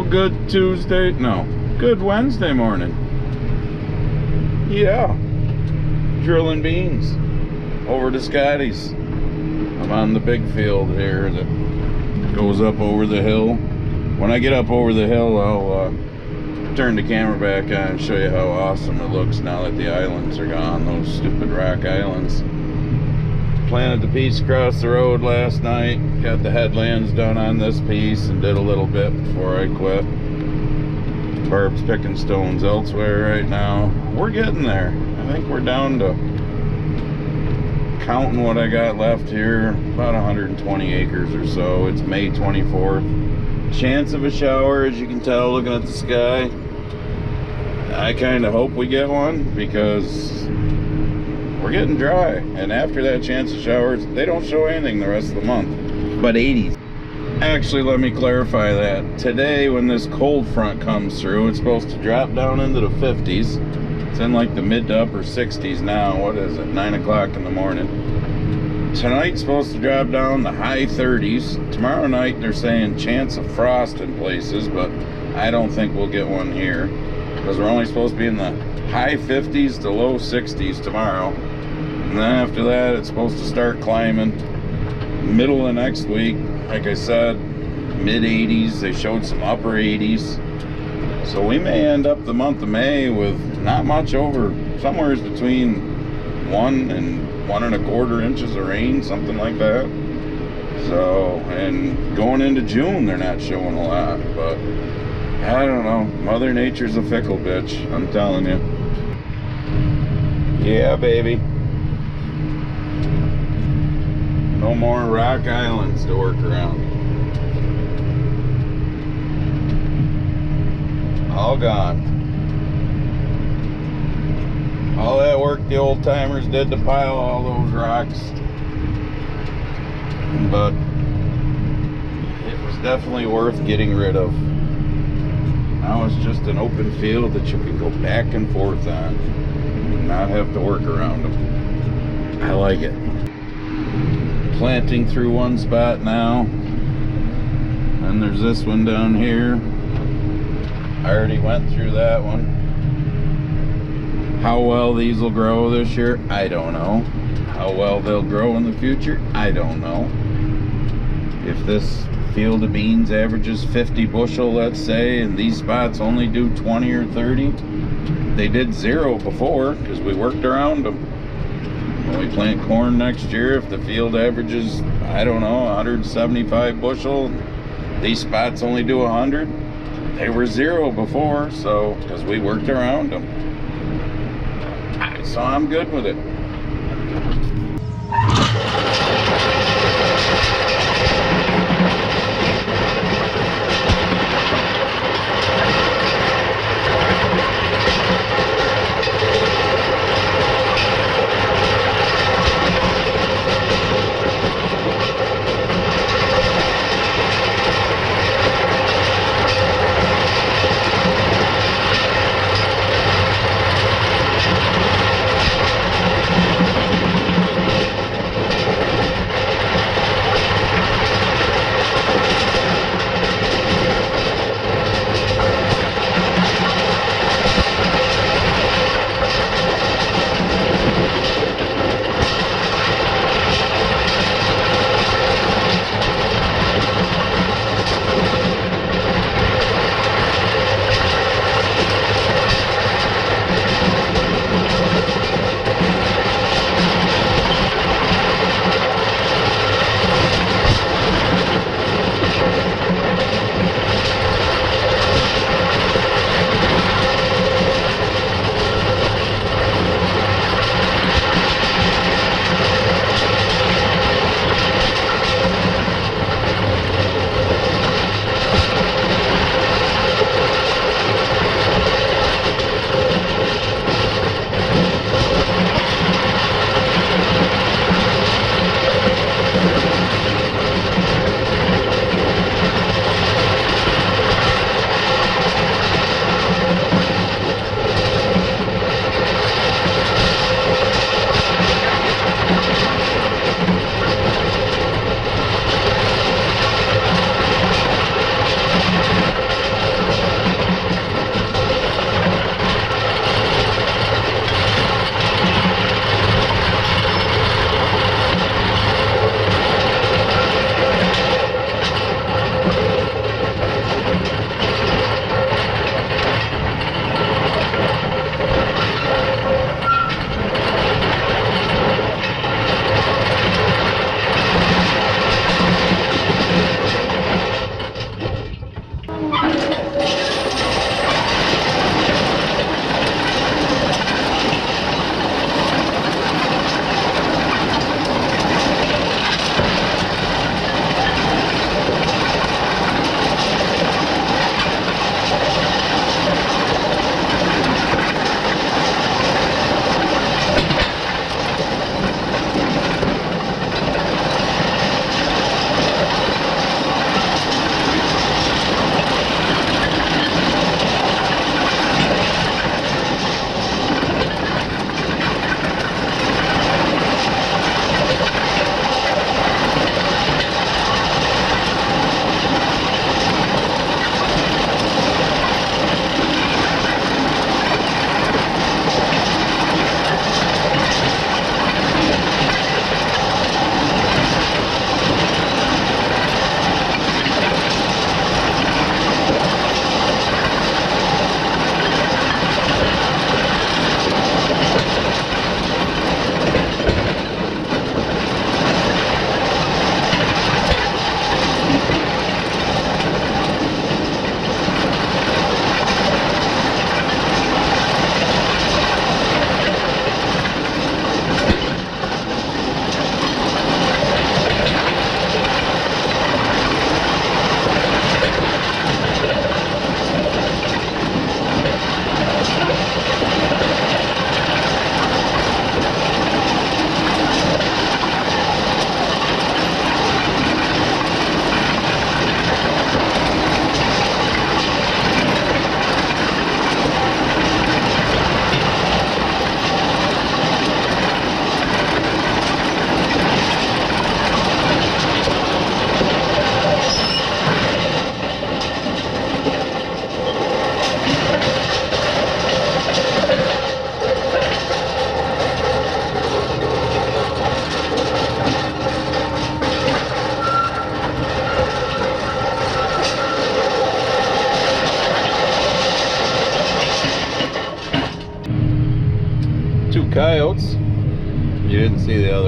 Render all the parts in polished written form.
good good Wednesday morning. Yeah, drilling beans over to Scotty's. I'm on the big field here that goes up over the hill. When I get up over the hill, I'll turn the camera back on and show you how awesome it looks now that the islands are gone, those stupid rock islands. Planted the piece across the road last night, got the headlands done on this piece and did a little bit before I quit. Barb's picking stones elsewhere right now. We're getting there. I think we're down to, counting what I got left here, about 120 acres or so. It's May 24th. Chance of a shower, as you can tell looking at the sky. I kind of hope we get one because we're getting dry, and after that chance of showers, they don't show anything the rest of the month, but 80s. Actually, let me clarify that. Today, when this cold front comes through, it's supposed to drop down into the 50s. It's in like the mid to upper 60s now. What is it, 9 o'clock in the morning. Tonight's supposed to drop down the high 30s. Tomorrow night, they're saying chance of frost in places, but I don't think we'll get one here because we're only supposed to be in the high 50s to low 60s tomorrow. And then after that, it's supposed to start climbing. Middle of next week, like I said, mid 80s. They showed some upper 80s. So we may end up the month of May with not much over, somewhere between 1 and 1 1/4 inches of rain, something like that. So, and going into June, they're not showing a lot, but I don't know. Mother Nature's a fickle bitch, I'm telling you. Yeah, baby. No more rock islands to work around. All gone. All that work the old timers did to pile all those rocks. But it was definitely worth getting rid of. Now it's just an open field that you can go back and forth on and not have to work around them. I like it. Planting through one spot now, and there's this one down here. I already went through that one. How well these will grow this year, I don't know. How well they'll grow in the future, I don't know. If this field of beans averages 50 bushel, let's say, and these spots only do 20 or 30, they did 0 before because we worked around them. When we plant corn next year, if the field averages, I don't know, 175 bushel, these spots only do 100, they were 0 before, so, because we worked around them. So I'm good with it.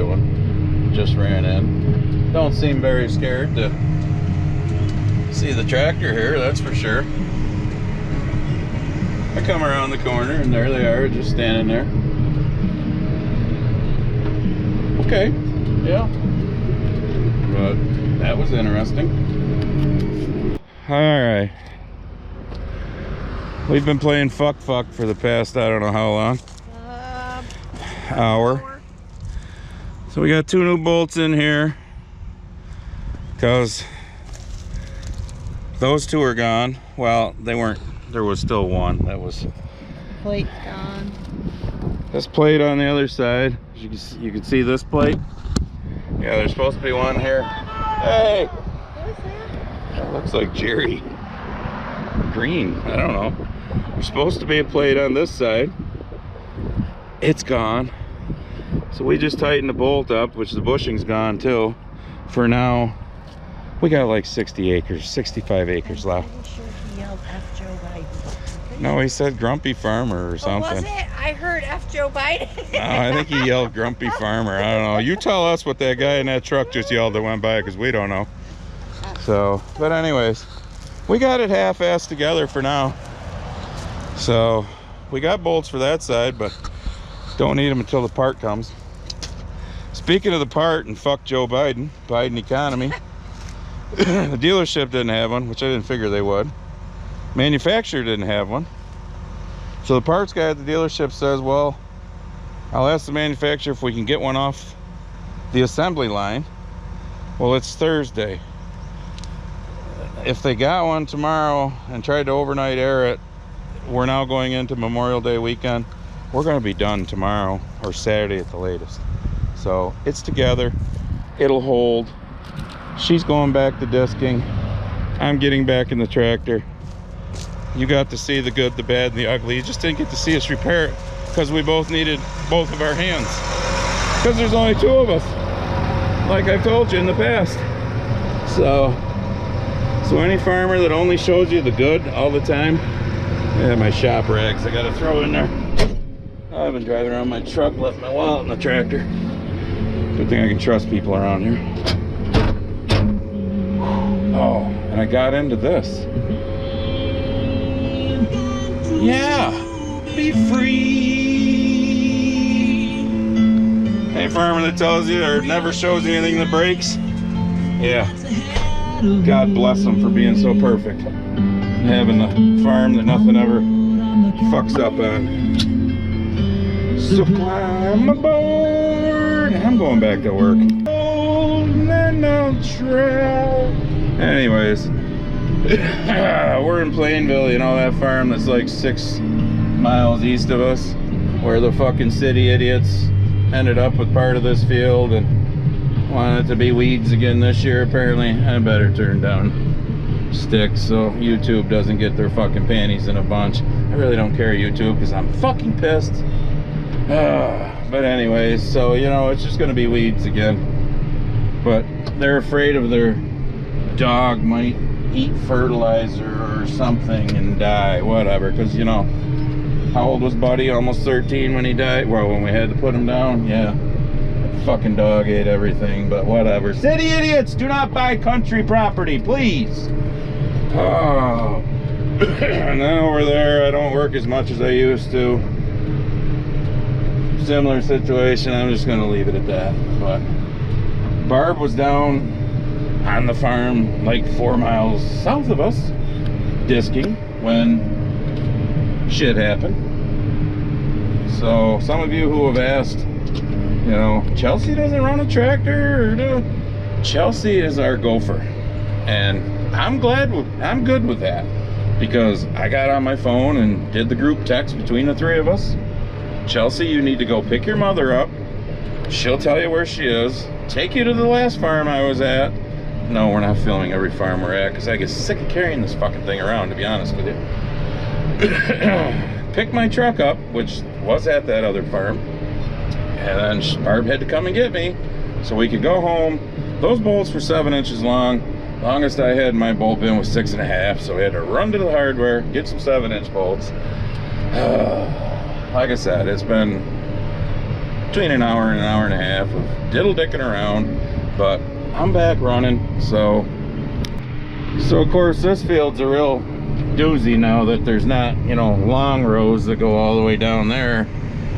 other one just ran in. Don't seem very scared to see the tractor here, that's for sure. I come around the corner and there they are, just standing there. Okay, yeah. But that was interesting. Alright. We've been playing fuck for the past, I don't know how long. Hour. So we got 2 new bolts in here. Because those 2 are gone. Well, they weren't. There was still one. That was. Plate's gone. This plate on the other side. You can see this plate. Yeah, there's supposed to be one here. Hey! What is that? That looks like Jerry. Green. I don't know. There's supposed to be a plate on this side. It's gone. So we just tightened the bolt up, which the bushing's gone too. For now, we got like 60 acres, 65 acres left. I'm sure he yelled F. Joe Biden. No, he said grumpy farmer or something. What was it? I heard F. Joe Biden. No, I think he yelled grumpy farmer. I don't know. You tell us what that guy in that truck just yelled that went by, because we don't know. So, but anyways, we got it half-assed together for now. So, we got bolts for that side, but don't need them until the part comes. Speaking of the part, and fuck Joe Biden, Biden economy, the dealership didn't have one, which I didn't figure they would. Manufacturer didn't have one. So the parts guy at the dealership says, well, I'll ask the manufacturer if we can get one off the assembly line. Well, it's Thursday. If they got one tomorrow and tried to overnight air it, we're now going into Memorial Day weekend. We're going to be done tomorrow or Saturday at the latest. So it's together. It'll hold. She's going back to disking. I'm getting back in the tractor. You got to see the good, the bad, and the ugly. You just didn't get to see us repair it because we both needed both of our hands. Because there's only 2 of us, like I've told you in the past. So any farmer that only shows you the good all the time, yeah, my shop rags I gotta throw in there. I've been driving around my truck, left my wallet in the tractor. Good thing I can trust people around here. Oh, and I got into this. Yeah, be free. Hey, farmer that tells you or never shows you anything that breaks. Yeah, God bless them for being so perfect. Having the farm that nothing ever fucks up on. So climb aboard. I'm going back to work. Anyways, we're in Plainville, you know, that farm that's like 6 miles east of us, where the fucking city idiots ended up with part of this field and wanted it to be weeds again this year. Apparently I better turn down sticks so YouTube doesn't get their fucking panties in a bunch. I really don't care, YouTube, because I'm fucking pissed. But anyways, so you know, it's just gonna be weeds again. But they're afraid of their dog might eat fertilizer or something and die, whatever, because you know, how old was Buddy? Almost 13 when he died. Well, when we had to put him down. Yeah, that fucking dog ate everything, but whatever. City idiots, do not buy country property, please. Oh. And then over there, I don't work as much as I used to. Similar situation, I'm just gonna leave it at that. But Barb was down on the farm like 4 miles south of us disking when shit happened. So some of you who have asked, you know, Chelsea doesn't run a tractor or do. Chelsea is our gopher, and I'm good with that, because I got on my phone and did the group text between the 3 of us. Chelsea, you need to go pick your mother up. She'll tell you where she is. Take you to the last farm I was at. No, we're not filming every farm we're at, because I get sick of carrying this fucking thing around, to be honest with you. Pick my truck up, which was at that other farm, and then Barb had to come and get me so we could go home. Those bolts were 7 inches long. Longest I had in my bolt bin was 6.5, so we had to run to the hardware, get some 7-inch bolts. Like I said, it's been between an hour and a half of diddle dicking around. But I'm back running, so of course this field's a real doozy now that there's not, you know, long rows that go all the way down there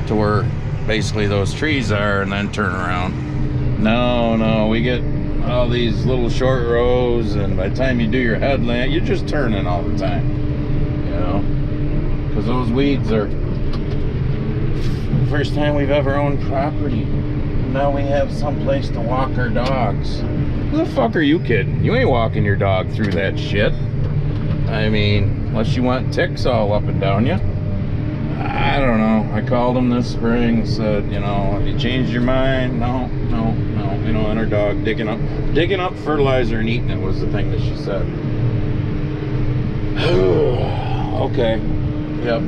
to where basically those trees are and then turn around. No, we get all these little short rows, and by the time you do your headland, you're just turning all the time, you know, because those weeds are the first time we've ever owned property. Now we have some place to walk our dogs. Who the fuck are you kidding? You ain't walking your dog through that shit. I mean, unless you want ticks all up and down you. I don't know. I called him this spring and said, you know, have you changed your mind? No. You know, and our dog digging up fertilizer and eating it was the thing that she said. Okay. Yep.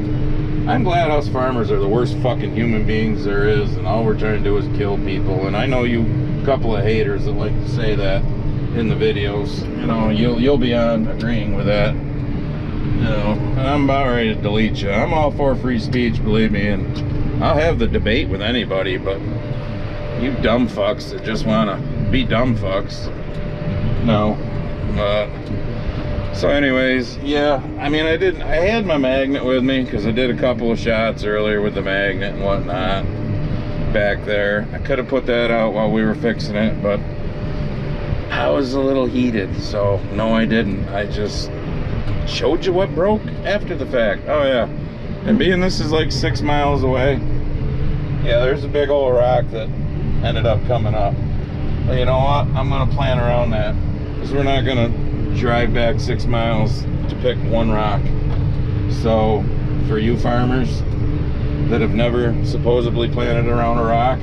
I'm glad us farmers are the worst fucking human beings there is, and all we're trying to do is kill people. And I know you couple of haters that like to say that in the videos. You know, you'll be on agreeing with that. You know, I'm about ready to delete you. I'm all for free speech, believe me, and I'll have the debate with anybody, but you dumb fucks that just want to be dumb fucks, no. So anyways, yeah, I mean, I had my magnet with me because I did a couple of shots earlier with the magnet and whatnot back there. I could have put that out while we were fixing it, but I was a little heated, so no, I didn't. I just showed you what broke after the fact. Oh yeah, and being this is like 6 miles away, yeah, there's a big old rock that ended up coming up. Well, you know what, I'm gonna plan around that, because we're not gonna drive back 6 miles to pick one rock. So for you farmers that have never supposedly planted around a rock,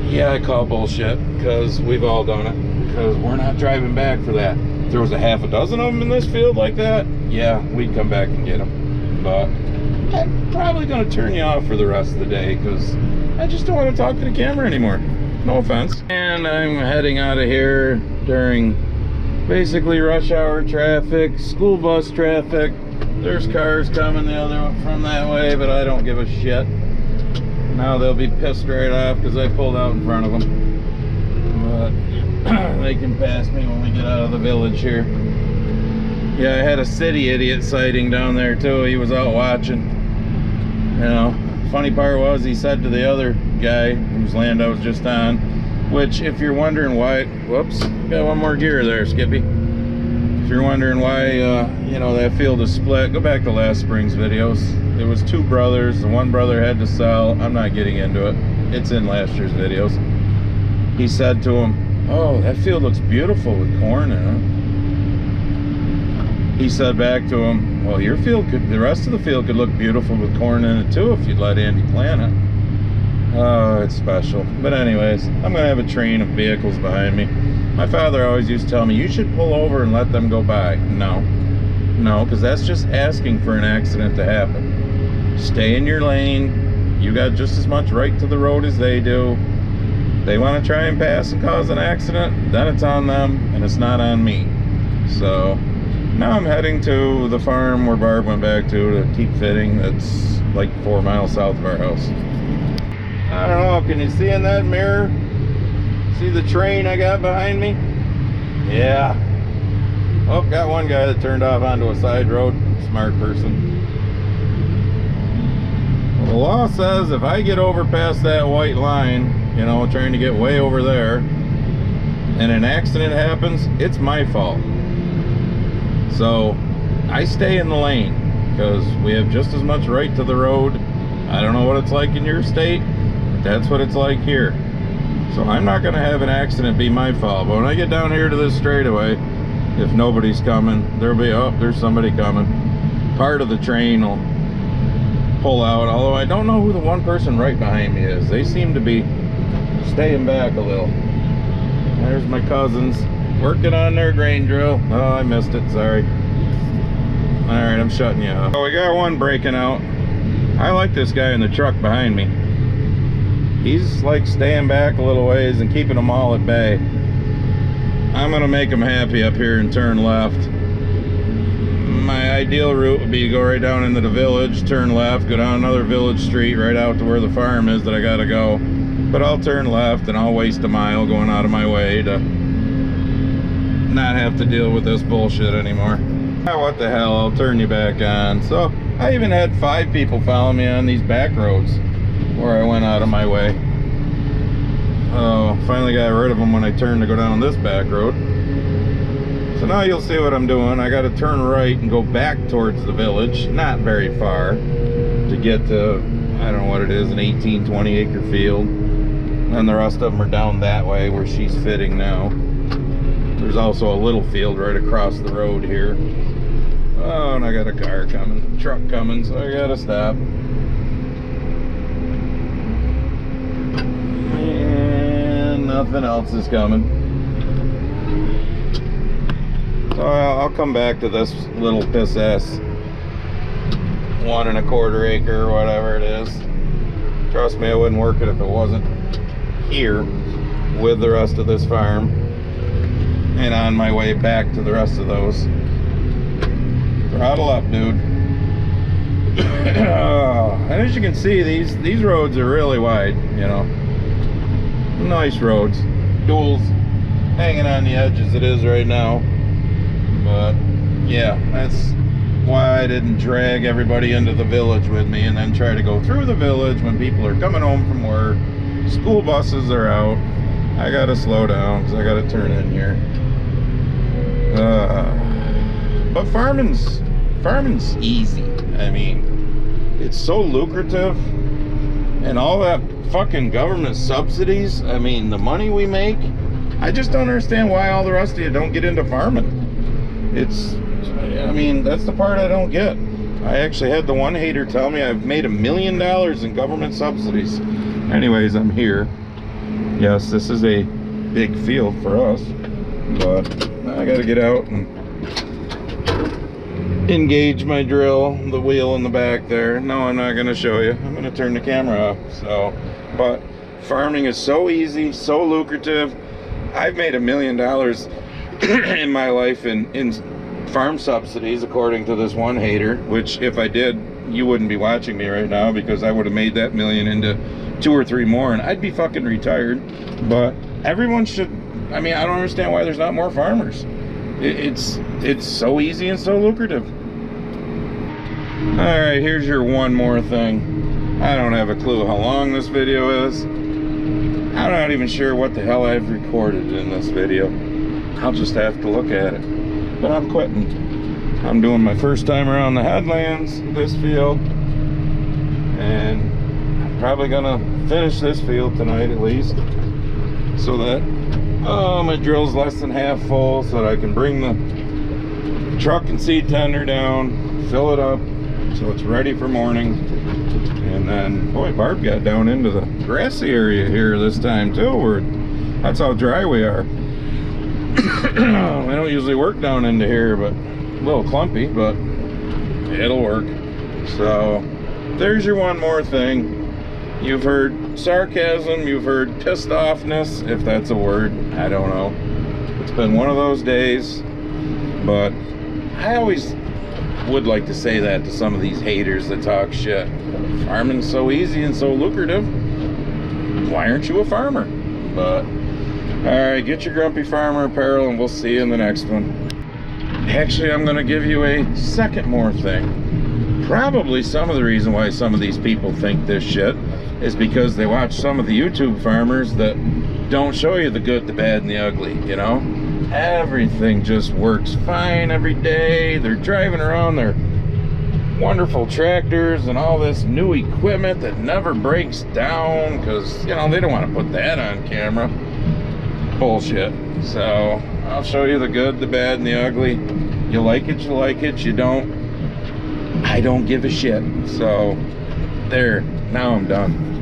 yeah, I call bullshit, because we've all done it, because we're not driving back for that. If there was a half a dozen of them in this field like that, yeah, we'd come back and get them. But I'm probably going to turn you off for the rest of the day, because I just don't want to talk to the camera anymore. No offense. And I'm heading out of here during basically rush hour traffic, school bus traffic. There's cars coming the other from that way, but I don't give a shit. Now they'll be pissed right off because I pulled out in front of them. But they can pass me when we get out of the village here. Yeah, I had a city idiot sighting down there too. He was out watching. You know, funny part was he said to the other guy whose land I was just on, which if you're wondering why, whoops, got one more gear there, Skippy. If you're wondering why, you know, that field is split, go back to last spring's videos. It was two brothers. The one brother had to sell. I'm not getting into it. It's in last year's videos. He said to him, "Oh, that field looks beautiful with corn in it." He said back to him, "Well, your field could, the rest of the field could look beautiful with corn in it too if you'd let Andy plant it." Oh, it's special. But anyways, I'm gonna have a train of vehicles behind me. My father always used to tell me, you should pull over and let them go by. No, because that's just asking for an accident to happen. Stay in your lane. You got just as much right to the road as they do. They want to try and pass and cause an accident, then it's on them and it's not on me. So now I'm heading to the farm where Barb went back to keep fitting. That's like 4 miles south of our house. I don't know, can you see in that mirror? See the train I got behind me? Yeah. Oh, got one guy that turned off onto a side road. Smart person. Well, the law says if I get over past that white line, you know, trying to get way over there, and an accident happens, it's my fault. So I stay in the lane because we have just as much right to the road. I don't know what it's like in your state, but that's what it's like here. So I'm not going to have an accident be my fault. But when I get down here to this straightaway, if nobody's coming, there'll be, oh, there's somebody coming. Part of the train will pull out, although I don't know who the one person right behind me is. They seem to be staying back a little. There's my cousins working on their grain drill. Oh, I missed it, sorry. Alright, I'm shutting you off. Oh, we got one breaking out. I like this guy in the truck behind me. He's like staying back a little ways and keeping them all at bay. I'm gonna make him happy up here and turn left. My ideal route would be to go right down into the village, turn left, go down another village street right out to where the farm is that I gotta go, but I'll turn left and I'll waste a mile going out of my way to not have to deal with this bullshit anymore. Oh, what the hell, I'll turn you back on. So I even had 5 people follow me on these back roads where I went out of my way. Oh, finally got rid of them when I turned to go down this back road. So now you'll see what I'm doing. I got to turn right and go back towards the village, not very far, to get to, I don't know what it is, an 18, 20 acre field. And the rest of them are down that way where she's fitting now. There's also a little field right across the road here. Oh, and I got a car coming, truck coming, so I gotta stop. And nothing else is coming. So I'll come back to this little piss ass 1 1/4 acre or whatever it is. Trust me, I wouldn't work it if it wasn't here with the rest of this farm and on my way back to the rest of those. Throttle up, dude. And as you can see, these roads are really wide, you know. Nice roads. Duals hanging on the edge as it is right now. But yeah, that's why I didn't drag everybody into the village with me and then try to go through the village when people are coming home from work. School buses are out. I gotta slow down because I gotta turn in here. But farming's easy. I mean, it's so lucrative, and all that fucking government subsidies. I mean, the money we make, I just don't understand why all the rest of you don't get into farming. I mean, that's the part I don't get. I actually had the one hater tell me I've made $1 million in government subsidies. Anyways, I'm here. Yes, this is a big field for us, but I gotta get out and engage my drill, the wheel in the back there. No, I'm not gonna show you. I'm gonna turn the camera off. So, but farming is so easy, so lucrative. I've made $1 million in my life in farm subsidies, according to this one hater, which if I did, you wouldn't be watching me right now because I would have made that $1 million into 2 or 3 more and I'd be fucking retired. But everyone should, I mean, I don't understand why there's not more farmers. It's so easy and so lucrative. Alright, here's your one more thing. I don't have a clue how long this video is. I'm not even sure what the hell I've recorded in this video. I'll just have to look at it. But I'm quitting. I'm doing my first time around the headlands, this field. And I'm probably gonna finish this field tonight at least. So that my drill's less than half full, so that I can bring the truck and seed tender down, fill it up, so it's ready for morning. And then, boy, Barb got down into the grassy area here this time too. That's how dry we are. I don't usually work down into here, but a little clumpy, but it'll work. So there's your one more thing. You've heard sarcasm, you've heard pissed offness, if that's a word, I don't know. It's been one of those days, but I always would like to say that to some of these haters that talk shit. Farming's so easy and so lucrative. Why aren't you a farmer? But alright, get your grumpy farmer apparel and we'll see you in the next one. Actually, I'm gonna give you a second more thing. Probably some of the reason why some of these people think this shit is because they watch some of the YouTube farmers that don't show you the good, the bad, and the ugly, you know? Everything just works fine every day. They're driving around their wonderful tractors and all this new equipment that never breaks down because, you know, they don't want to put that on camera. Bullshit. So I'll show you the good, the bad, and the ugly. You like it, you like it. You don't, I don't give a shit. So there, now I'm done.